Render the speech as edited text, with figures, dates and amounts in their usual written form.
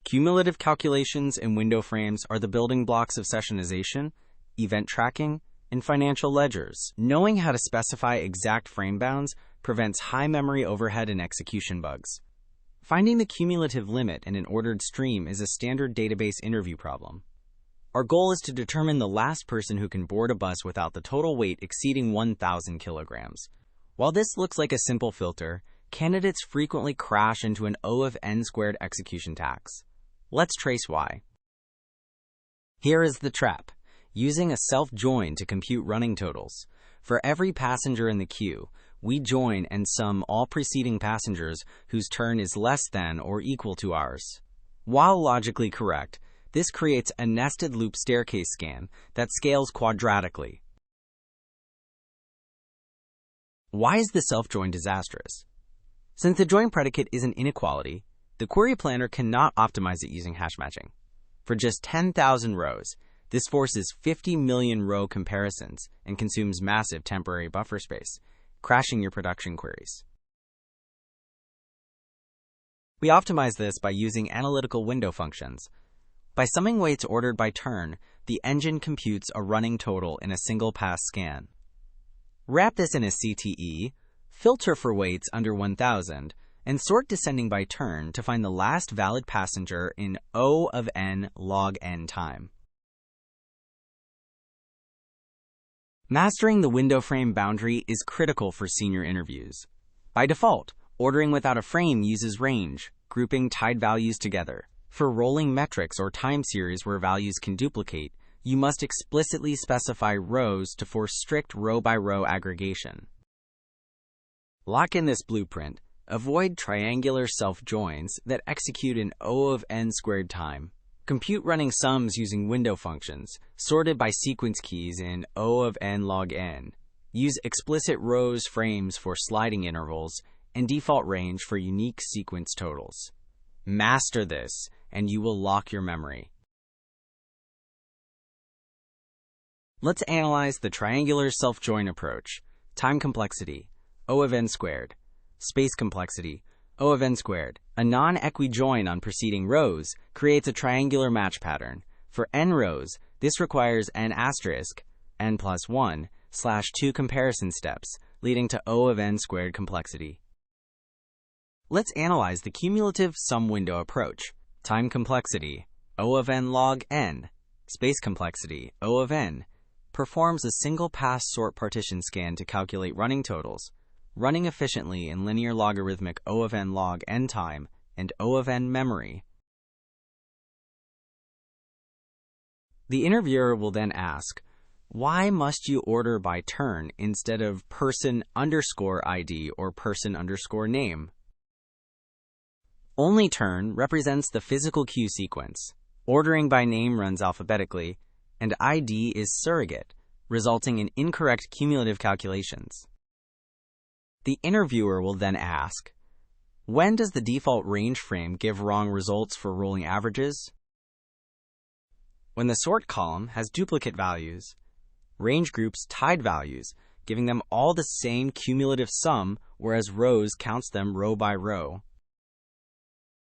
Cumulative calculations and window frames are the building blocks of sessionization, event tracking, and financial ledgers. Knowing how to specify exact frame bounds prevents high memory overhead and execution bugs. Finding the cumulative limit in an ordered stream is a standard database interview problem. Our goal is to determine the last person who can board a bus without the total weight exceeding 1,000 kilograms. While this looks like a simple filter, candidates frequently crash into an O of n squared execution tax. Let's trace why. Here is the trap. Using a self-join to compute running totals. For every passenger in the queue, we join and sum all preceding passengers whose turn is less than or equal to ours. While logically correct, this creates a nested loop staircase scan that scales quadratically. Why is the self-join disastrous? Since the join predicate is an inequality, the query planner cannot optimize it using hash matching. For just 10,000 rows, this forces 50 million row comparisons and consumes massive temporary buffer space, crashing your production queries. We optimize this by using analytical window functions. By summing weights ordered by turn, the engine computes a running total in a single pass scan. Wrap this in a CTE, filter for weights under 1,000, and sort descending by turn to find the last valid passenger in O of n log n time. Mastering the window frame boundary is critical for senior interviews. By default, ordering without a frame uses range, grouping tied values together. For rolling metrics or time series where values can duplicate, you must explicitly specify rows to force strict row-by-row aggregation. Lock in this blueprint. Avoid triangular self-joins that execute in O of n squared time. Compute running sums using window functions, sorted by sequence keys in O of n log n. Use explicit rows frames for sliding intervals and default range for unique sequence totals. Master this, and you will lock your memory. Let's analyze the triangular self-join approach. Time complexity, O of n squared. Space complexity, O of n squared. A non-equi join on preceding rows creates a triangular match pattern. For n rows, this requires n asterisk, n plus 1, / 2 comparison steps, leading to O of n squared complexity. Let's analyze the cumulative sum window approach. Time complexity, O of n log n. Space complexity, O of n. Performs a single pass sort partition scan to calculate running totals, running efficiently in linear logarithmic O of n log n time and O of n memory. The interviewer will then ask, why must you order by turn instead of person underscore ID or person underscore name? Only turn represents the physical queue sequence. Ordering by name runs alphabetically, and ID is surrogate, resulting in incorrect cumulative calculations. The interviewer will then ask, when does the default range frame give wrong results for rolling averages? When the sort column has duplicate values, range groups tied values, giving them all the same cumulative sum, whereas rows counts them row by row.